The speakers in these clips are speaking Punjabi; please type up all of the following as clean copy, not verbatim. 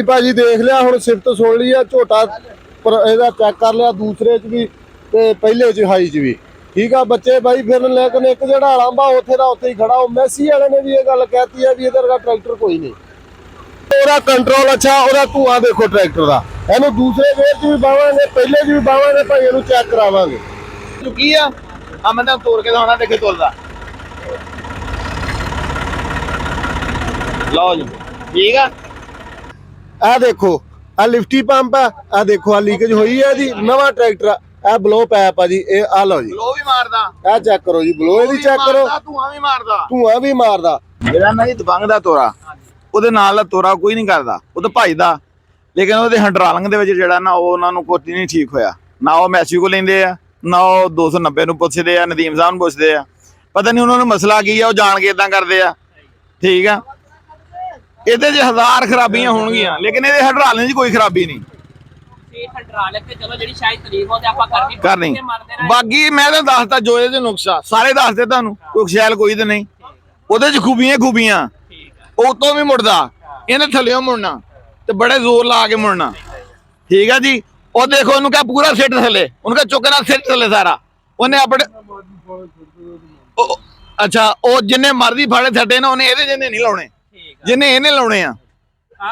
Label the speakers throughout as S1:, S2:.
S1: भाजी देख लिया हुण सिफ्त सुन ली है झोटा पर ਇਹਦਾ चेक कर लिया दूसरे च भी ते पहले च हाई च भी ठीक है बच्चे भाई फिर लेकिन एक जड़ा लांबा उत्थे दा उत्थे ही खड़ा हो मैसी वाले ने भी ये गल कहती है भी इधर का ट्रैक्टर कोई नहीं ओरा कंट्रोल अच्छा ओरा धुआं देखो ट्रैक्टर दा ਇਹਨੂੰ दूसरे वेर च भी बावांगे पहले च भी बावांगे भाई ਇਹਨੂੰ चेक करावांगे
S2: चुकी है आ मैं तोड़ के दिखाना देखे तोड़दा लो जी ठीक है
S1: आ देखो आ लिफ्टी पंप है आ देखो आ लीकेज हुई है जी नवा ट्रैक्टर आ ब्लो पैप है जी ए आ लो जी
S2: ब्लो भी मारदा
S1: आ चेक करो जी ब्लो भी चेक करो धुआं भी मारदा
S2: ਜਿਹੜਾ ਨਾ ਜੀ ਦਬੰਗ ਦਾ ਤੋਰਾ ਉਹਦੇ ਨਾਲ ਦਾ ਤੋਰਾ ਕੋਈ ਨਹੀਂ ਕਰਦਾ ਉਹ ਤਾਂ ਭਜਦਾ ਲੇਕਿਨ ਉਹਦੇ ਹੈਂਡਰਾਲਿੰਗ ਦੇ ਵਿੱਚ ਜਿਹੜਾ ਨਾ ਉਹ ਉਹਨਾਂ ਨੂੰ ਕੋਈ ਨਹੀਂ ਠੀਕ ਹੋਇਆ ਨਾ ਉਹ ਮੈਸੀ ਕੋ ਲੈਂਦੇ ਆ ਨਾ ਉਹ 290 ਨੂੰ ਪੁੱਛਦੇ ਆ ਨਦੀਮ ਸਾਹਿਬ ਨੂੰ ਪੁੱਛਦੇ ਆ ਪਤਾ ਨਹੀਂ ਉਹਨਾਂ ਨੂੰ ਮਸਲਾ ਕੀ ਆ ਉਹ ਜਾਣ ਕੇ ਇਦਾਂ ਕਰਦੇ ਆ ਠੀਕ ਆ ਇਹਦੇ 'ਚ ਹਜ਼ਾਰ ਖਰਾਬੀਆਂ ਹੋਣਗੀਆਂ ਲੇਕਿਨ ਇਹਦੇ ਹੈਂਡਰਾਲਿੰਗ 'ਚ ਕੋਈ ਖਰਾਬੀ ਨਹੀਂ ਕਰਨੀ ਬਾਕੀ ਮੈਂ ਤਾਂ ਦੱਸਦਾ ਜੋ ਇਹਦੇ ਨੁਕਸਾ ਸਾਰੇ ਦੱਸਦੇ ਤੁਹਾਨੂੰ ਕੋਈ ਖਿਆਲ ਕੋਈ ਤੇ ਨਹੀਂ ਉਹਦੇ 'ਚ ਖੂਬੀਆਂ ਉਹ ਤੋਂ ਵੀ ਮੁੜਦਾ ਇਹਨੇ ਥੱਲਿਓਂ ਮੁੜਨਾ ਤੇ ਬੜੇ ਜ਼ੋਰ ਲਾ ਕੇ ਮੁੜਨਾ ਠੀਕ ਆ ਜੀ ਉਹ ਦੇਖੋ ਉਹਨੂੰ ਕਹ ਪੂਰਾ ਸਿੱਟ ਥੱਲੇ ਉਹਨੂੰ ਕਹ ਚੁੱਕਣਾ ਸਿੱਟ ਥੱਲੇ ਸਾਰਾ ਉਹਨੇ ਆਪਣੇ ਅੱਛਾ ਉਹ ਜਿੰਨੇ ਮਰਜ਼ੀ ਫਾੜੇ ਛੱਡੇ ਨਾ ਉਹਨੇ ਇਹਦੇ ਜਿੰਨੇ ਨਹੀਂ ਲਾਉਣੇ ਜਿੰਨੇ ਇਹਨੇ ਲਾਉਣੇ ਆ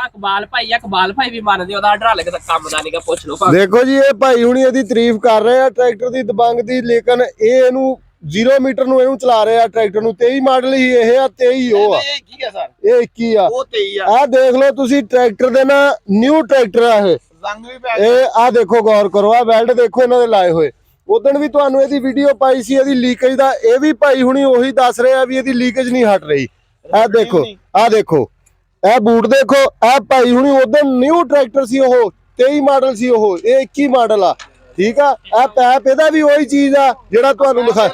S3: ਇਕਬਾਲ ਭਾਈ ਵੀ ਮੰਨਦੇ ਉਹਦਾ ਢਰਾਲਕ ਦਾ ਕੰਮ ਦਾ ਨਹੀਂਗਾ ਪੁੱਛ ਲਓ
S1: ਦੇਖੋ ਜੀ ਇਹ ਭਾਈ ਹੁਣੀ ਇਹਦੀ ਤਾਰੀਫ ਕਰ ਰਹੇ ਆ ਟਰੈਕਟਰ ਦੀ ਦਬੰਗ ਦੀ ਲੇਕਿਨ ਇਹ ਇਹਨੂੰ 0 ਮੀਟਰ ਨੂੰ ਇਹਨੂੰ ਚਲਾ ਰਹੇ ਆ ਟਰੈਕਟਰ ਨੂੰ 23 ਮਾਡਲ ਹੀ ਇਹ ਆ 23 ਉਹ ਆ
S2: ਇਹ ਕੀ ਆ ਸਰ
S1: ਇਹ 21 ਆ
S2: ਉਹ 23 ਆ
S1: ਆ ਦੇਖ ਲਓ ਤੁਸੀਂ ਟਰੈਕਟਰ ਦੇ ਨਾ ਨਿਊ ਟਰੈਕਟਰ ਆ ਇਹ
S2: ਰੰਗ ਵੀ ਪੈ
S1: ਇਹ ਆ ਦੇਖੋ ਗੌਰ ਕਰੋ ਆ ਵੈਲਡ ਦੇਖੋ ਇਹਨਾਂ ਦੇ ਲਾਏ ਹੋਏ ਉਦੋਂ ਵੀ ਤੁਹਾਨੂੰ ਇਹਦੀ ਵੀਡੀਓ ਪਾਈ ਸੀ ਇਹਦੀ ਲੀਕੇਜ ਦਾ ਇਹ ਵੀ ਭਾਈ ਹੁਣੀ ਉਹੀ ਦੱਸ ਰਹੇ ਆ ਵੀ ਇਹਦੀ ਲੀਕੇਜ ਨਹੀਂ ਹਟ ਰਹੀ ਆ ਦੇਖੋ ਇਹ ਬੂਟ ਦੇਖੋ ਇਹ ਭਾਈ ਹੁਣੀ ਉਦੋਂ ਨਿਊ ਟਰੈਕਟਰ ਸੀ ਉਹ 23 ਮਾਡਲ ਸੀ ਉਹ ਇਹ 21 ਮਾਡਲ ਆ ਠੀਕ ਆ ਇਹ ਪੈਪ ਇਹਦਾ ਵੀ ਉਹੀ ਚੀਜ਼ ਆ ਜਿਹੜਾ ਤੁਹਾਨੂੰ ਲਿਖਾ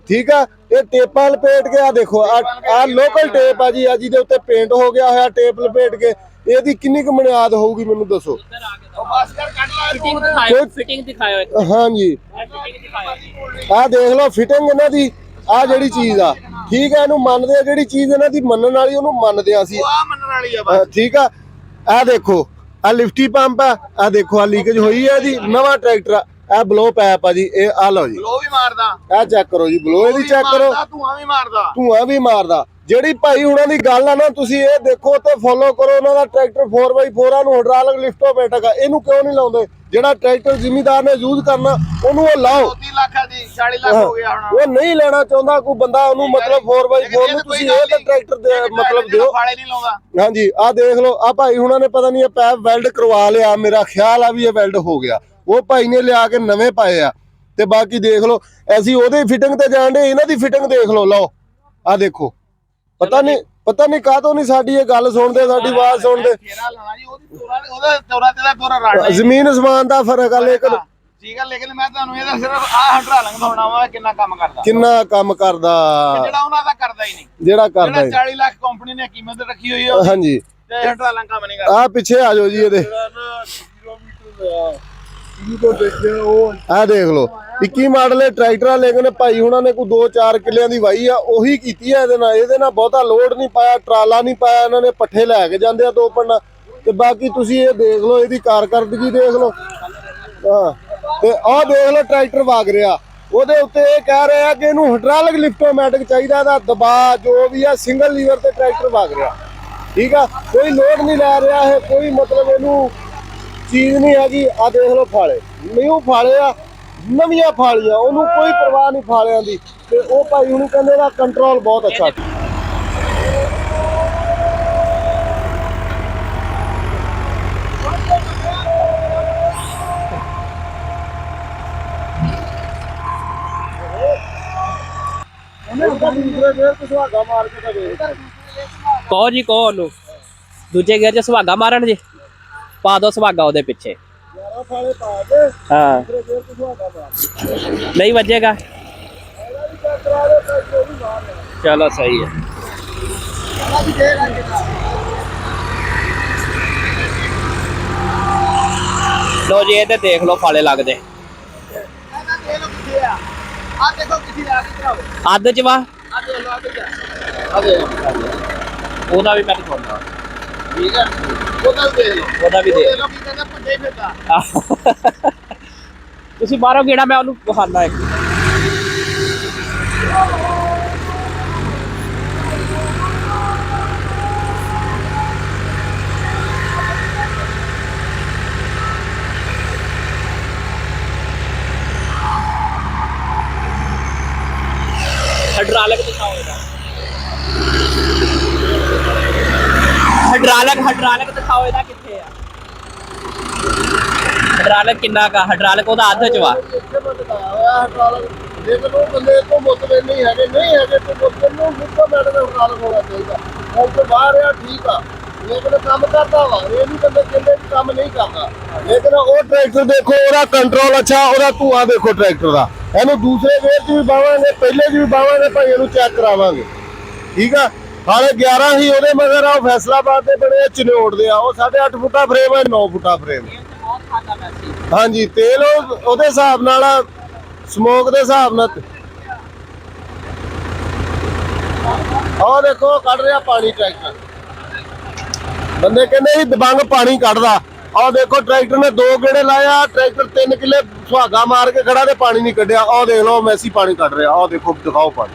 S1: ਠੀਕ ਆ ਇਹ ਟੇਪਾਂ ਲਪੇਟ ਕੇ ਆ ਦੇਖੋ ਆ ਲੋਕਲ ਟੇਪ ਆ ਜੀ ਆ ਜਿਹਦੇ ਉੱਤੇ ਪੇਂਟ ਹੋ ਗਿਆ ਹੋਇਆ ਟੇਪ ਲਪੇਟ ਕੇ ਇਹਦੀ ਕਿੰਨੀ ਕੁ ਬੁਨਿਆਦ ਹੋਊਗੀ ਮੈਨੂੰ ਦੱਸੋ
S3: ਫਿਟਿੰਗ ਦਿਖਾਓ
S1: ਹਾਂਜੀ ਆ ਦੇਖ ਲਓ ਫਿਟਿੰਗ ਇਹਨਾਂ ਦੀ ਆ ਜਿਹੜੀ ਚੀਜ਼ ਆ ਠੀਕ ਹੈ ਇਹਨੂੰ ਮੰਨਦੇ ਆ ਜਿਹੜੀ ਚੀਜ਼ ਇਹਨਾਂ ਦੀ ਮੰਨਣ ਵਾਲੀ ਉਹਨੂੰ ਮੰਨਦੇ ਆ ਅਸੀਂ
S2: ਮੰਨਣ ਵਾਲੀ ਆ
S1: ਠੀਕ ਆ ਆ ਦੇਖੋ ਆ ਲਿਫਟੀ ਪੰਪ ਆ ਆ ਦੇਖੋ ਆ ਲੀਕੇਜ ਹੋਈ ਹੈ ਜੀ ਨਵਾਂ ਟਰੈਕਟਰ ਆ ਬਲੋ ਪੈਪ ਆ ਜੀ ਇਹ ਆ ਲਓ ਜੀ
S2: ਬਲੋ ਵੀ ਮਾਰਦਾ
S1: ਆ ਚੈੱਕ ਕਰੋ ਜੀ ਬਲੋ ਇਹਦੀ ਚੈੱਕ ਕਰੋ ਧੂਆਂ ਵੀ ਮਾਰਦਾ ਜਿਹੜੀ ਭਾਈ ਉਹਨਾਂ ਦੀ ਗੱਲ ਆ ਨਾ ਤੁਸੀਂ ਇਹ ਦੇਖੋ ਤੇ ਫੋਲੋ ਕਰੋ ਉਹਨਾਂ ਦਾ ਟਰੈਕਟਰ 4x4 ਆ ਨੂੰ ਹਾਈਡ੍ਰੋਲਿਕ ਲਿਫਟ ਆਟੋਮੈਟਿਕ ਆ ਇਹਨੂੰ ਕਿਉਂ ਨਹੀਂ ਲਾਉਂਦੇ ਜਿਹੜਾ ਟਰੈਕਟਰ ਜ਼ਿਮੀਦਾਰ ਨੇ ਯੂਜ਼ ਕਰਨਾ ਉਹਨੂੰ ਉਹ ਲਾਓ
S2: 30 ਲੱਖ ਆ ਜੀ 40 ਲੱਖ ਹੋ ਗਿਆ ਹੁਣ
S1: ਉਹ ਨਹੀਂ ਲੈਣਾ ਚਾਹੁੰਦਾ ਕੋਈ ਬੰਦਾ ਉਹਨੂੰ ਮਤਲਬ 4x4 ਨੂੰ ਤੁਸੀਂ ਇਹ ਤਾਂ ਟਰੈਕਟਰ ਦੇ ਮਤਲਬ ਦਿਓ
S2: ਫਾੜੇ ਨਹੀਂ ਲਾਉਂਦਾ
S1: ਹਾਂਜੀ ਆ ਦੇਖ ਲਓ ਆ ਭਾਈ ਹੁਣਾਂ ਨੇ ਪਤਾ ਨਹੀਂ ਇਹ ਪੈਪ ਵੈਲਡ ਕਰਵਾ ਲਿਆ ਮੇਰਾ ਖਿਆਲ ਆ ਵੀ ਇਹ ਵੈਲਡ ਹੋ ਗਿਆ ਉਹ ਭਾਈ ਨੇ ਲਿਆ ਕੇ ਨਵੇਂ ਪਾਏ ਆ ਤੇ ਬਾਕੀ ਦੇਖ ਲਓ ਅਸੀਂ ਉਹਦੇ ਫਿਟਿੰਗ ਤੇ ਜਾਣ ਦੇ ਇਹਨਾਂ ਦੀ ਫਿਟਿੰਗ ਦੇਖ ਲਓ ਲਓ ਆ ਦੇਖੋ ਪਤਾ ਨਹੀਂ ਕਾਹਤੋਂ ਨਹੀਂ ਸਾਡੀ ਇਹ ਗੱਲ ਸੁਣਦੇ ਸਾਡੀ ਆਵਾਜ਼ ਸੁਣਦੇ ਜ਼ਮੀਨ ਅਸਮਾਨ ਦਾ ਫਰਕ ਆ ਲੇਕਿਨ
S2: ਠੀਕ ਆ ਲੇਕਿਨ ਮੈਂ ਤੁਹਾਨੂੰ ਇਹਦਾ ਸਿਰਫ ਆ ਹਾਈਡ੍ਰੋਲਿਕ ਦਿਖਾਉਣਾ ਵਾ ਕਿੰਨਾ ਕੰਮ ਕਰਦਾ
S1: ਜਿਹੜਾ
S2: ਉਹਨਾਂ ਦਾ ਕਰਦਾ ਹੀ ਨਹੀਂ
S1: ਜਿਹੜਾ ਕਰਦਾ
S2: 40 ਲੱਖ ਕੰਪਨੀ ਨੇ ਕੀਮਤ ਰੱਖੀ ਹੋਈ ਹੈ
S1: ਹਾਂਜੀ
S2: ਤੇ ਹਾਈਡ੍ਰੋਲਿਕ ਕੰਮ ਨਹੀਂ ਕਰਦਾ
S1: ਆ ਪਿੱਛੇ ਆ ਜਾਓ ਜੀ ਇਹਦੇ ਆ ਦੇਖ ਲਓ 21 ਮਾਡਲ ਹੈ ਟਰੈਕਟਰ ਲੇਕਿਨ ਭਾਈ ਹੁਣਾਂ ਨੇ ਕੋਈ 2-4 ਕਿੱਲਿਆਂ ਦੀ ਵਾਈ ਆ ਉਹੀ ਕੀਤੀ ਆ ਇਹਦੇ ਨਾਲ ਬਹੁਤਾ ਲੋਡ ਨਹੀਂ ਪਾਇਆ ਟਰਾਲਾ ਨਹੀਂ ਪਾਇਆ ਇਹਨਾਂ ਨੇ ਪੱਠੇ ਲੈ ਕੇ ਜਾਂਦੇ ਆ 2 ਪੰਨਾ ਤੇ ਬਾਕੀ ਤੁਸੀਂ ਇਹ ਦੇਖ ਲਓ ਇਹਦੀ ਕਾਰਕਰਦਗੀ ਦੇਖ ਲਓ ਹਾਂ ਤੇ ਆਹ ਦੇਖ ਲਓ ਟਰੈਕਟਰ ਵਗ ਰਿਹਾ ਉਹਦੇ ਉੱਤੇ ਇਹ ਕਹਿ ਰਹੇ ਆ ਕਿ ਇਹਨੂੰ ਹਾਈਡ੍ਰੋਲਿਕ ਲਿਫਟ ਆਟੋਮੈਟਿਕ ਚਾਹੀਦਾ ਦਾ ਦਬਾਅ ਜੋ ਵੀ ਆ ਸਿੰਗਲ ਲੀਵਰ ਤੇ ਟਰੈਕਟਰ ਵਗ ਰਿਹਾ ਠੀਕ ਆ ਕੋਈ ਲੋਡ ਨਹੀਂ ਲੈ ਰਿਹਾ ਹੈ ਕੋਈ ਮਤਲਬ ਇਹਨੂੰ ਚੀਜ਼ ਨਹੀਂ ਹੈਗੀ ਆ ਦੇਖ ਲਓ ਫਾਲੇ ਨਿਊ ਫਾਲੇ ਆ ਨਵੀਆਂ ਫਾਲੀਆਂ ਉਹਨੂੰ ਕੋਈ ਪਰਵਾਹ ਨਹੀਂ ਫਾਲਿਆਂ ਦੀ ਤੇ ਉਹ ਭਾਈ ਉਹਨੂੰ ਕਹਿੰਦੇ ਦਾ ਕੰਟਰੋਲ ਬਹੁਤ ਅੱਛਾ
S3: ਕਹੋ ਜੀ ਕਹੋ ਉਹਨੂੰ ਦੂਜੇ ਗੇਅਰ 'ਚ ਸੁਹਾਗਾ ਮਾਰਨ ਜੀ ਪਾ ਦੋ ਸੁਹਾਗਾ ਉਹਦੇ ਪਿੱਛੇ ਹਾਂ ਨਹੀਂ ਵੱਜੇਗਾ ਚਲੋ ਸਹੀ ਹੈ ਲੋ ਜੀ ਇਹਦੇ ਦੇਖ ਲਓ ਫਾਲੇ ਲੱਗਦੇ ਅੱਧ ਚ ਵਾ ਉਹਦਾ ਵੀ ਮੈਂ ਤੁਹਾਨੂੰ
S2: ਠੀਕ ਹੈ ਉਹਦਾ ਵੀ ਦੇਖ ਲਓ,
S3: ਉਹਦਾ ਵੀ
S2: ਉਹ
S3: ਦੇਖ
S2: ਦੇਖ ਲਓ ਕੀ ਕਹਿੰਦਾ ਭੱਜੇ ਹੀ ਫਿਰਦਾ।
S3: ਤੁਸੀਂ ਬਾਹਰੋਂ ਗੇੜਾ, ਮੈਂ ਉਹਨੂੰ ਵਿਖਾਣਾ ਇੱਕ। ਹਾਈਡ੍ਰਾਲਿਕ ਦਿਖਾਓ ਇਹਦਾ। ਹਾਈਡ੍ਰਾਲਿਕ ਦਿਖਾਓ ਇਹਦਾ ਕਿੱਥੇ ਆ। ਹਾਈਡ੍ਰਾਲਿਕ ਕਿੰਨਾ ਕਾ, ਹਾਈਡ੍ਰਾਲਿਕ ਉਹਦਾ ਅੱਧ ਚ ਵਾ।
S1: ਇੱਥੇ ਮੈਂ ਦਿਖਾਇਆ ਹੋਇਆ ਹਾਈਡ੍ਰਾਲਿਕ, ਲੇਕਿਨ ਉਹ ਬੰਦੇ ਤੋਂ ਮੁਤਬਰ ਨਹੀਂ ਹੈਗੇ ਤੋਂ ਮੁਤਬਰ ਨੂੰ ਮੁੱਦਾ ਮੈਡਮ ਹਾਈਡ੍ਰਾਲਿਕ ਹੋਣਾ ਚਾਹੀਦਾ। ਉਹ ਤੋਂ ਬਾਹਰ ਆ ਠੀਕ ਆ, ਲੇਕਿਨ ਕੰਮ ਕਰਦਾ ਵਾ, ਇਹ ਨਹੀਂ ਬੰਦੇ ਕਹਿੰਦੇ ਕਿ ਕੰਮ ਨਹੀਂ ਕਰਦਾ। ਲੇਕਿਨ ਉਹ ਟਰੈਕਟਰ ਦੇਖੋ, ਉਹਦਾ ਕੰਟਰੋਲ ਅੱਛਾ, ਉਹਦਾ ਧੂਆਂ ਦੇਖੋ ਟਰੈਕਟਰ ਦਾ। ਇਹਨੂੰ ਦੂਸਰੇ ਗੇਅਰ 'ਚ ਵੀ ਬਾਵਾਂਗੇ, ਪਹਿਲੇ 'ਚ ਵੀ ਬਾਵਾਂਗੇ, ਭਾਈ ਇਹਨੂੰ ਚੈੱਕ ਕਰਾਵਾਂਗੇ, ਠੀਕ ਆ। ਹਾਲੇ 11 ਹੀ ਉਹਦੇ ਮਗਰ ਆ, ਉਹ ਫੈਸਲਾਬਾਦ ਦੇ ਬੜੇ ਚਨੋੜ ਦੇ ਆ, ਉਹ 8.5 ਫੁੱਟਾ ਫਰੇਮ ਹੈ, 9 ਫੁੱਟਾ ਫਰੇਮ। ਹਾਂਜੀ, ਤੇਲ ਉਹਦੇ ਹਿਸਾਬ ਨਾਲ, ਸਮੋਕ ਦੇ ਹਿਸਾਬ ਨਾਲ। ਆਹ ਦੇਖੋ ਕੱਢ ਰਿਹਾ ਪਾਣੀ ਟਰੈਕਟਰ, ਬੰਦੇ ਕਹਿੰਦੇ ਸੀ ਦਬੰਗ ਪਾਣੀ ਕੱਢਦਾ। ਆਹ ਦੇਖੋ ਟਰੈਕਟਰ ਨੇ 2 ਗੇੜੇ ਲਾਇਆ, ਟਰੈਕਟਰ 3 ਕਿੱਲੇ ਸੁਹਾਗਾ ਮਾਰ ਕੇ ਖੜਾ ਤੇ ਪਾਣੀ ਨਹੀਂ ਕੱਢਿਆ। ਆਹ ਦੇਖ ਲਓ ਮੈਸੀ ਪਾਣੀ ਕੱਢ ਰਿਹਾ, ਆਹ ਦੇਖੋ, ਦਿਖਾਓ ਪਾਣੀ।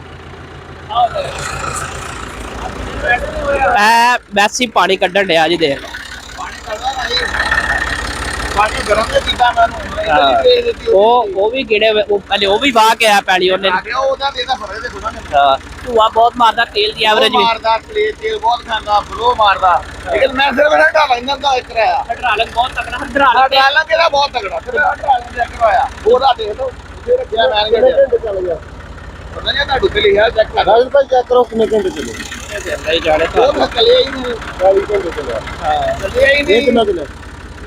S3: ਮੈਸੀ ਪਾਣੀ ਕੱਢਣ ਡਿਆ ਜੀ, ਦੇਖ ਲਓ।
S2: ਪਾਣੀ ਗਰਮ ਤੇ ਕੀਤਾ ਮੈਨੂੰ,
S3: ਉਹ ਵੀ ਗੇੜੇ, ਉਹ ਵੀ ਵਾਹ ਕੇ ਆ ਪੈਲੀ ਉਹਨੇ।
S2: ਉਹਦਾ ਇਹਦਾ ਫਰਕ ਦੇਖੋ ਨਾ।
S3: ਧੂਆ ਬਹੁਤ ਮਾਰਦਾ, ਤੇਲ ਦੀ ਐਵਰੇਜ ਵੀ
S2: ਮਾਰਦਾ, ਤੇਲ ਬਹੁਤ ਖਾਂਦਾ, ਫਲੋ ਮਾਰਦਾ। ਲੇਕਿਨ ਮੈਂ ਸਿਰਫ ਢਾਲਾ ਇਹਨਾਂ ਦਾ ਇੱਕ ਰਿਹਾ।
S3: ਹਾਈਡ੍ਰਾਲਿਕ ਬਹੁਤ ਤਕੜਾ,
S2: ਹਾਈਡ੍ਰਾਲਿਕ ਇਹਦਾ ਬਹੁਤ ਤਕੜਾ, ਫਿਰ ਹਾਈਡ੍ਰਾਲਿਕ ਚੈੱਕ ਕਰਵਾਇਆ, ਉਹਦਾ ਦੇਖ ਲਓ ਜੇ ਰੱਖਿਆ ਮੈਂ
S1: ਕਿੰਨੇ ਘੰਟੇ ਚੱਲ ਗਿਆ?
S2: ਪਤਾ ਨਹੀਂ ਤੁਹਾਡੇ ਤੇ ਲਿਖਿਆ, ਚੈੱਕ ਕਰ
S1: ਰਾਜੂ ਭਾਈ ਚੈੱਕ ਕਰੋ ਕਿੰਨੇ ਘੰਟੇ ਚੱਲੇ।
S3: ਨਹੀਂ ਜਾਣੇ
S2: ਉਹ ਤਾਂ ਚੱਲਿਆ ਹੀ ਨਹੀਂ,
S1: 22 ਘੰਟੇ ਚੱਲਿਆ।
S2: ਚੱਲਿਆ ਹੀ
S1: ਇਹ
S2: ਨਹੀਂ।
S1: ਕਿੰਨਾ ਚੱਲਿਆ?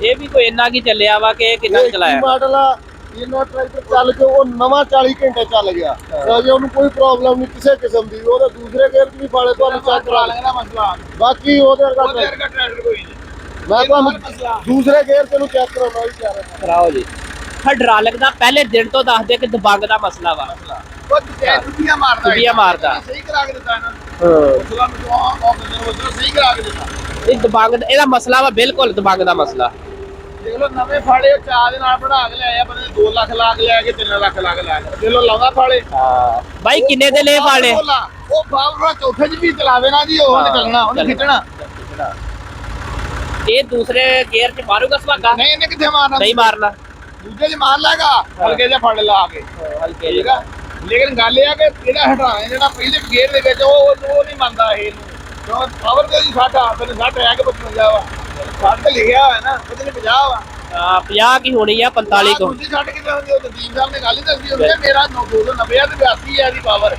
S3: ਇਹ ਵੀ ਕੋਈ ਇੰਨਾ ਕੀ ਚੱਲਿਆ ਵਾ ਕਿ ਕਿੰਨਾ ਕੁ ਚਲਾਇਆ।
S1: ਮਾਡਲ ਆ, ਇਹਨਾਂ ਟਰੈਕਟਰ ਚੱਲ ਕੇ ਉਹ ਨਵਾਂ 40 ਘੰਟੇ ਚੱਲ ਗਿਆ, ਅਜੇ ਉਹਨੂੰ ਕੋਈ ਪ੍ਰੋਬਲਮ ਨਹੀਂ ਕਿਸੇ ਕਿਸਮ ਦੀ। ਉਹਦੇ ਦੂਸਰੇ ਗੇਅਰ 'ਚ ਵੀ ਫਾਲੇ ਤੁਹਾਨੂੰ ਚੈੱਕ ਕਰਾ
S2: ਲੈਣਾ ਮਸਲਾ,
S1: ਬਾਕੀ ਉਹਦੇ ਵਰਗਾ
S2: ਉਹਦੇ ਵਰਗਾ ਟਰੈਕਟਰ ਕੋਈ ਨਹੀਂ।
S1: ਮੈਂ ਤੁਹਾਨੂੰ ਦੂਸਰੇ ਗੇਅਰ 'ਚ ਨੂੰ ਚੈੱਕ ਕਰਾਉਣਾ ਵੀ ਚਾਹ ਰਿਹਾ।
S3: ਕਰਾਓ ਜੀ। ਹਾਈਡ੍ਰਾਲਿਕ ਦਾ ਪਹਿਲੇ ਦਿਨ ਤੋਂ ਦੱਸਦੇ ਕਿ ਦਬੰਗ ਦਾ ਮਸਲਾ ਵਾ।
S2: ਉਹ ਟੁੱਟੀਆਂ ਮਾਰਦਾ,
S3: ਟੁੱਟੀਆਂ ਮਾਰਦਾ।
S2: ਸਹੀ ਕਰਾ ਕੇ ਦਿੱਤਾ ਇਹਨਾਂ ਨੂੰ। ਉਸਲਾ ਨੂੰ ਉਹ ਬੰਦੇ ਨੂੰ ਸਹੀ ਕਰਾ ਕੇ ਦਿੱਤਾ।
S3: ਇਹ ਦਬੰਗ ਇਹਦਾ ਮਸਲਾ ਵਾ, ਬਿਲਕੁਲ ਦਬੰਗ ਦਾ ਮਸਲਾ।
S2: ਦੇਖ ਲਓ ਨਵੇਂ ਫਾੜੇ ਉਹ ਚਾਹ ਦੇ ਨਾਲ ਬਣਾ ਕੇ ਲਿਆਇਆ, ਬੰਦੇ 2 ਲੱਖ ਲਾ ਕੇ ਲਿਆ ਕੇ 3 ਲੱਖ ਲਾ ਕੇ ਲਿਆ ਕੇ। ਦੇਖ ਲਓ ਲਾਉਂਦਾ ਫਾੜੇ।
S3: ਬਾਈ ਕਿੰਨੇ ਦੇ ਲੈ ਫਾੜੇ?
S2: ਉਹ ਬਾਬਰਾ ਚੌਥੇ 'ਚ ਵੀ ਚਲਾਵੇ ਨਾ ਜੀ, ਉਹ ਨਿਕਲਣਾ, ਉਹਨੇ ਖਿੱਚਣਾ।
S3: ਇਹ ਦੂਸਰੇ ਗੇਅਰ 'ਚ ਮਾਰੂਗਾ ਸੁਹਾਗਾ?
S2: ਨਹੀਂ, ਇਹਨੇ ਕਿੱਥੇ ਮਾਰਨਾ,
S3: ਨਹੀਂ ਮਾਰਨਾ,
S2: ਦੂਜੇ 'ਚ ਮਾਰ ਲੈਗਾ ਹਲਕੇ ਜਿਹਾ ਫੜ ਲਾ ਕੇ,
S3: ਹਲਕੇ
S2: ਠੀਕ ਆ। ਲੇਕਿਨ ਗੱਲ ਇਹ ਆ ਕਿ ਇਹਦਾ ਹਟਾਣਾ ਜਿਹੜਾ ਪਹਿਲੇ ਗੇਅਰ ਦੇ ਵਿੱਚ ਉਹ ਨਹੀਂ ਮੰਨਦਾ ਇਹਨੂੰ, ਕਿਉਂ ਪਾਵਰ ਤੇ ਜੀ 60 ਆ, ਫਿਰ 60 ਆ ਕੇ 55 ਵਾ, 60 ਤੇ ਲਿਖਿਆ ਹੋਇਆ ਨਾ, ਉਹਦੇ ਨੇ 50 ਵਾ।
S3: 50 ਕੀ ਹੋਣੀ ਆ, 45 ਕੋ।
S2: ਦੂਜੀ 60 ਕਿਤੇ ਹੁੰਦੀ, ਉਹ ਨਦੀਮ ਸਾਹਿਬ ਨੇ ਗੱਲ ਹੀ ਦੱਸੀ ਹੁੰਦੀ ਹੈ, ਮੇਰਾ 290 ਆ ਤੇ 82 ਹੈ ਇਹਦੀ ਪਾਵਰ,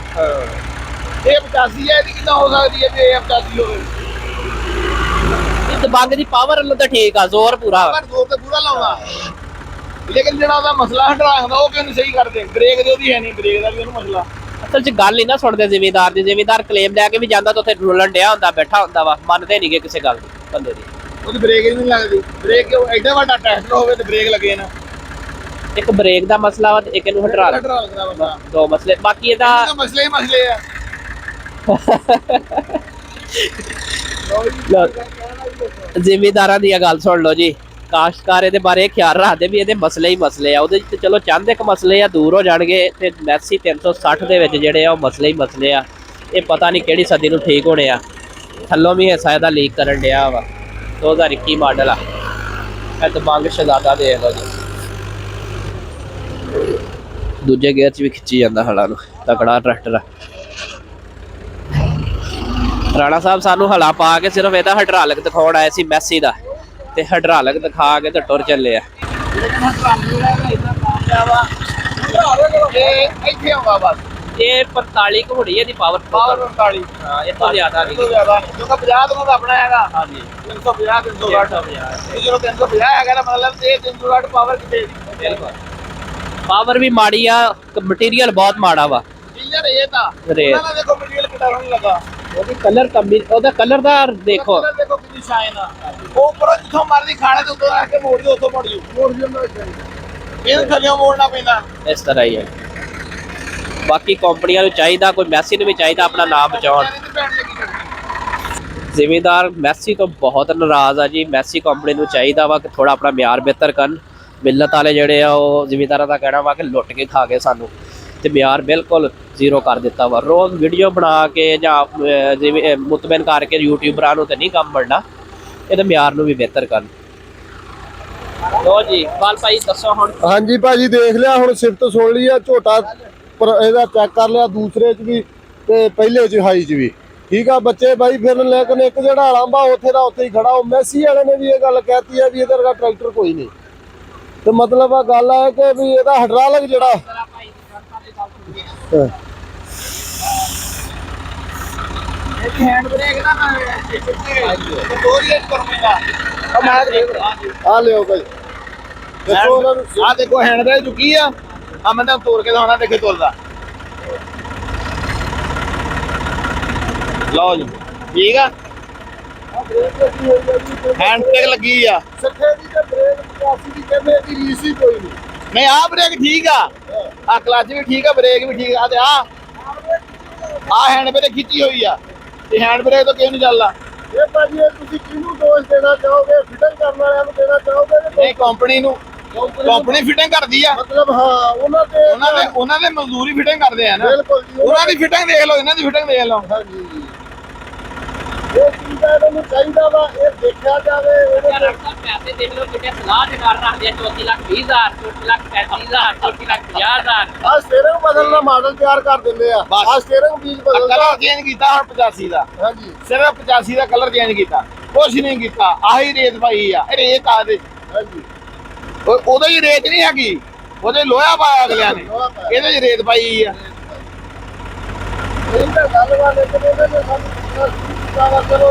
S2: ਇਹ 85 ਹੈ, ਇਹਦੀ ਕਿੱਦਾਂ ਹੋ ਸਕਦੀ ਹੈ ਜੇ ਇਹ 85 ਹੋਵੇ।
S3: ਇਹ ਦਬੰਗ ਦੀ ਪਾਵਰ ਵੱਲੋਂ ਤਾਂ ਠੀਕ ਆ, ਜ਼ੋਰ ਪੂਰਾ ਵਾ।
S2: ਪਰ ਜ਼ੋਰ ਤੇ ਪੂਰਾ ਲਾਉਣਾ, ਲੇਕਿਨ ਜਿਹੜਾ ਉਹਦਾ ਮਸਲਾ ਹਟਾਉਂਦਾ ਉਹ ਕਿਉਂ ਨਹੀਂ ਸਹੀ ਕਰਦੇ? ਬ੍ਰੇਕ ਦੇ ਉਹਦੀ ਹੈ ਨਹੀਂ, ਬ੍ਰੇਕ ਦਾ ਵੀ ਉਹਨੂੰ ਮਸਲਾ।
S3: ਅਸਲ 'ਚ ਗੱਲ ਨਹੀਂ ਨਾ ਸੁਣਦੇ ਜ਼ਿਮੀਦਾਰ ਦੀ। ਜ਼ਿਮੀਦਾਰ ਕਲੇਮ ਲੈ ਕੇ ਵੀ ਜਾਂਦਾ ਤਾਂ ਉੱਥੇ ਰੋਲਣ ਡਿਆ ਹੁੰਦਾ, ਬੈਠਾ ਹੁੰਦਾ ਵਾ, ਮੰਨਦੇ ਨਹੀਂਗੇ ਕਿਸੇ ਗੱਲ ਦੀ ਬੰਦੇ ਦੀ।
S2: ਉਹਦੀ ਬ੍ਰੇਕ ਹੀ ਨਹੀਂ ਲੱਗਦੀ। ਬ੍ਰੇਕ ਕਿਉਂ? ਐਡਾ ਵੱਡਾ ਟਰੈਕਟਰ ਹੋਵੇ ਤੇ ਬ੍ਰੇਕ ਲੱਗੇ ਨਾ।
S3: ਇੱਕ ਬ੍ਰੇਕ ਦਾ ਮਸਲਾ ਵਾ ਤੇ ਇੱਕ ਇਹਨੂੰ ਹਟਾ
S2: ਲੱਗਦਾ ਬੰਦਾ,
S3: ਦੋ ਮਸਲੇ। ਬਾਕੀ ਇਹਦਾ
S2: ਮਸਲੇ ਹੀ ਮਸਲੇ ਆ।
S3: ਜ਼ਿਮੀਦਾਰਾਂ ਦੀ ਗੱਲ ਸੁਣ ਲਓ ਜੀ। ਕਾਸ਼ਤਕਾਰ ਇਹਦੇ ਬਾਰੇ ਖਿਆਲ ਰੱਖਦੇ ਵੀ ਇਹਦੇ ਮਸਲੇ ਹੀ ਮਸਲੇ ਆ। ਉਹਦੇ 'ਚ ਚਲੋ ਚੰਦ ਇੱਕ ਮਸਲੇ ਆ ਦੂਰ ਹੋ ਜਾਣਗੇ, ਤੇ ਮੈਸੀ 360 ਦੇ ਵਿੱਚ ਜਿਹੜੇ ਆ ਉਹ ਮਸਲੇ ਹੀ ਮਸਲੇ ਆ। ਇਹ ਪਤਾ ਨਹੀਂ ਕਿਹੜੀ ਸਦੀ ਨੂੰ ਠੀਕ ਹੋਣੇ ਆ। ਥੱਲੋਂ ਵੀ ਹਿੱਸਾ ਇਹਦਾ ਲੀਕ ਕਰਨ ਡਿਆ ਵਾ। 2021 ਮਾਡਲ ਆ। ਇਹ ਦਬੰਗ ਸ਼ਹਜ਼ਾਦਾ ਦੇਖ ਲਓ ਜੀ। ਦੂਜੇ ਗੇਅਰ 'ਚ ਵੀ ਖਿੱਚੀ ਜਾਂਦਾ ਹਲਾਂ ਨੂੰ, ਤਕੜਾ ਟਰੈਕਟਰ ਆ। ਰਾਣਾ ਸਾਹਿਬ ਸਾਨੂੰ ਹਲਾ ਪਾ ਕੇ ਸਿਰਫ ਇਹਦਾ ਹਾਈਡ੍ਰਾਲਿਕ ਦਿਖਾਉਣ ਆਏ ਸੀ ਮੈਸੀ ਦਾ, ਤੇ ਹਾਈਡ੍ਰਾਲਿਕ ਦਿਖਾ ਕੇ ਤੇ ਟੁਰ ਚੱਲੇ ਆ।
S2: ਇੱਥੇ ਆਉਂਦਾ ਬਸ।
S3: ਇਹ 45 ਕੁ ਹੋਣੀ ਇਹਦੀ ਪਾਵਰ।
S2: 45
S3: ਹਾਂ, ਇਹ ਤੋਂ ਜ਼ਿਆਦਾ ਨਹੀਂ।
S2: ਕਿਉਂਕਿ 50 ਤੋਂ ਆਪਣਾ ਹੈਗਾ।
S3: ਹਾਂਜੀ,
S2: 350 360 ਜਦੋਂ 350 ਹੈਗਾ ਨਾ, ਮਤਲਬ ਇਹ 360 ਪਾਵਰ ਕਿਤੇ
S3: ਬਿਲਕੁਲ। ਪਾਵਰ ਵੀ ਮਾੜੀ ਆ, ਮਟੀਰੀਅਲ ਬਹੁਤ ਮਾੜਾ ਵਾ।
S2: ਡੀਲਰ ਇਹ ਤਾਂ
S3: ਰੇਤ।
S2: ਉਹਨਾਂ ਦਾ ਦੇਖੋ ਮਟੀਰੀਅਲ ਕਿੰਨਾ ਰੋਣ ਲੱਗਾ।
S3: ਉਹਦੀ ਕਲਰ ਕੰਬੀ, ਉਹਦਾ ਕਲਰ ਦਾ ਦੇਖੋ।
S2: ਦੇਖੋ ਕਿੰਨੀ ਸ਼ਾਈਨ ਆ। ਉਹ ਉੱਪਰੋਂ ਜਿੱਥੋਂ ਮਰਦੀ ਖਾਣੇ ਤੋਂ ਉੱਤੋਂ ਆ ਕੇ ਮੋੜ ਦਿਓ, ਉੱਥੋਂ ਮੋੜ ਜੂ, ਮੋੜ ਜਾਂਦਾ ਇਹਨੂੰ ਥੱਲੇ ਮੋੜਨਾ ਪੈਂਦਾ।
S3: ਇਸ ਤਰ੍ਹਾਂ ਹੀ ਹੈ। ਬਾਕੀ ਕੰਪਨੀਆਂ ਨੂੰ ਚਾਹੀਦਾ, ਕੋਈ ਮੈਸੀ ਨੂੰ ਵੀ ਚਾਹੀਦਾ ਆਪਣਾ ਨਾਮ ਬਚਾਉਣ। ਜ਼ਿਮੀਂਦਾਰ ਮੈਸੀ ਤੋਂ ਬਹੁਤ ਨਾਰਾਜ਼ ਆ ਜੀ। ਮੈਸੀ ਕੰਪਨੀ ਨੂੰ ਚਾਹੀਦਾ ਵਾ ਕਿ ਥੋੜਾ ਆਪਣਾ ਮਿਆਰ ਬਿਹਤਰ ਕਰਨ। ਮਿਲਤ ਵਾਲੇ ਜਿਹੜੇ ਆ ਉਹ ਜ਼ਿਮੀਂਦਾਰਾਂ ਦਾ ਕਹਿਣਾ ਵਾ ਕਿ ਲੁੱਟ ਕੇ ਖਾ ਗਏ ਸਾਨੂੰ, ਤੇ ਮਿਆਰ ਬਿਲਕੁਲ ਜ਼ੀਰੋ ਕਰ ਦਿੱਤਾ ਵਾ। ਰੋਜ਼ ਵੀਡੀਓ ਬਣਾ ਕੇ ਜਾਂ ਜਿਵੇਂ ਮੁਤਮਿਨ ਕਰਕੇ ਯੂਟਿਊਬਰਾਂ ਨੂੰ ਤੇ ਨਹੀਂ ਕੰਮ ਬਣਨਾ, ਇਹਦੇ ਮਿਆਰ ਨੂੰ ਵੀ ਬਿਹਤਰ ਕਰਨ। ਲੋ ਜੀ ਬਾਲ ਭਾਈ ਦੱਸੋ ਹੁਣ।
S1: ਹਾਂਜੀ ਭਾਜੀ ਦੇਖ ਲਿਆ, ਹੁਣ ਸਿਫਤ ਸੁਣ ਲਈ ਆ। ਝੋਟਾ ਪਰ ਇਹਦਾ ਚੈੱਕ ਕਰ ਲਿਆ, ਦੂਸਰੇ 'ਚ ਵੀ ਤੇ ਪਹਿਲੇ 'ਚ ਹਾਈ 'ਚ ਵੀ ਠੀਕ ਆ। ਬੱਚੇ ਬਾਈ ਫਿਰ ਲੇਕਿਨ ਇੱਕ ਜਿਹੜਾ ਲਾਂਬਾ ਉੱਥੇ ਦਾ ਉੱਥੇ ਹੀ ਖੜਾ। ਉਹ ਮੈਸੀ ਵਾਲੇ ਨੇ ਵੀ ਇਹ ਗੱਲ ਕਹਿਤੀ ਹੈ ਵੀ ਇਹਦੇ ਵਰਗਾ ਟਰੈਕਟਰ ਕੋਈ ਨਹੀਂ। ਤੇ ਮਤਲਬ ਆ ਗੱਲ ਹੈ ਕਿ ਵੀ ਇਹਦਾ ਹਾਈਡ੍ਰੋਲਿਕ ਜਿਹੜਾ
S2: ਹੈਂਡ ਬ੍ਰੇਕ ਨਾ
S1: ਆ ਲਿਓ ਭਾਈ। ਦੇਖੋ ਉਹਨਾਂ ਨੂੰ
S2: ਆ ਦੇਖੋ ਹੈਂਡ ਬ੍ਰੇਕ ਚੁੱਕੀ ਆ। ਆ ਮੈਂ ਤਾਂ ਤੋੜ ਕੇ ਦਿਖਾਉਣਾ, ਦੇਖੇ ਤੁਰਦਾ। ਲਓ ਜੀ ਠੀਕ ਆ, ਹੈਂਡ ਬ੍ਰੇਕ ਲੱਗੀ ਆ।
S1: ਸੱਠੇ ਦੀ ਤੇ ਬ੍ਰੇਕ 85 ਦੀ ਕਹਿੰਦੇ ਇਹਦੀ ਰੀਸ ਹੀ ਕੋਈ ਨਹੀਂ।
S2: ਨਹੀਂ ਆ ਬ੍ਰੇਕ ਠੀਕ ਆ, ਆ ਕਲਚ ਵੀ ਠੀਕ ਆ, ਬ੍ਰੇਕ ਵੀ ਠੀਕ ਆ। ਤੇ ਆ ਹੈਂਡ ਬ੍ਰੇਕ ਖਿੱਚੀ ਹੋਈ ਆ, ਤੇ ਹੈਂਡ ਬ੍ਰੇਕ ਤੋਂ ਕਿਉਂ ਨਹੀਂ ਚੱਲਦਾ?
S1: ਇਹ ਭਾਜੀ ਇਹ ਤੁਸੀਂ ਕਿਹਨੂੰ ਦੋਸ਼ ਦੇਣਾ ਚਾਹੋਗੇ? ਫਿਟਿੰਗ ਕਰਨ ਵਾਲਿਆਂ ਨੂੰ ਦੇਣਾ ਚਾਹੋਗੇ?
S2: ਨਹੀਂ ਕੰਪਨੀ ਨੂੰ, ਕੰਪਨੀ ਫਿਟਿੰਗ ਕਰਦੀ ਆ।
S1: ਮਤਲਬ ਹਾਂ
S2: ਉਹਨਾਂ ਦੇ ਮਜ਼ਦੂਰੀ ਫਿਟਿੰਗ ਕਰਦੇ ਆ ਨਾ।
S1: ਬਿਲਕੁਲ ਜੀ,
S2: ਉਹਨਾਂ ਦੀ ਫਿਟਿੰਗ ਦੇਖ ਲਓ, ਇਹਨਾਂ ਦੀ ਫਿਟਿੰਗ ਦੇਖ ਲਓ।
S1: ਹਾਂਜੀ ਇਹ ਚੀਜ਼ ਦਾ ਇਹਨਾਂ ਨੂੰ ਚਾਹੀਦਾ ਵਾ, ਇਹ ਦੇਖਿਆ ਜਾਵੇ। ਇਹਦੇ
S3: ਪੈਸੇ ਦੇਖ ਲਓ ਕਿਤੇ ਸਲਾਹ ਦੇ ਕਰ ਰੱਖਦੇ ਆ 34,20,000, 34,35,000, 34,50,000।
S1: ਆ ਸਟੀਅਰਿੰਗ ਬਦਲਣਾ ਮਾਡਲ ਤਿਆਰ ਕਰ ਦਿੰਦੇ ਆ।
S2: ਬਸ।
S1: ਆ ਸਟੀਅਰਿੰਗ ਬੀਜ ਬਦਲਦਾ।
S2: ਕਲਰ ਚੇਂਜ ਕੀਤਾ ਹੁਣ 85 ਦਾ,
S1: ਹਾਂਜੀ
S2: ਸਿਰਫ 85 ਦਾ ਕਲਰ ਚੇਂਜ ਕੀਤਾ, ਕੁਛ ਨਹੀਂ ਕੀਤਾ। ਆਹੀ ਰੇਤ ਪਾਈ ਆ, ਇਹ ਰੇਤ ਆ ਦੇ।
S1: ਹਾਂਜੀ
S2: ਉਹਦੇ ਹੀ ਰੇਤ ਨਹੀਂ ਹੈਗੀ, ਉਹਦੇ ਲੋਹਾ ਪਾਇਆ ਅਗਲਿਆਂ ਨੇ, ਇਹਦੇ ਚ ਰੇਤ ਪਾਈ ਆ।
S1: ਇਹ ਤਾਂ ਗੱਲ ਵਾ, ਲੇਕਿਨ ਇਹਦੇ ਨੇ ਸਾਨੂੰ ਚਲੋ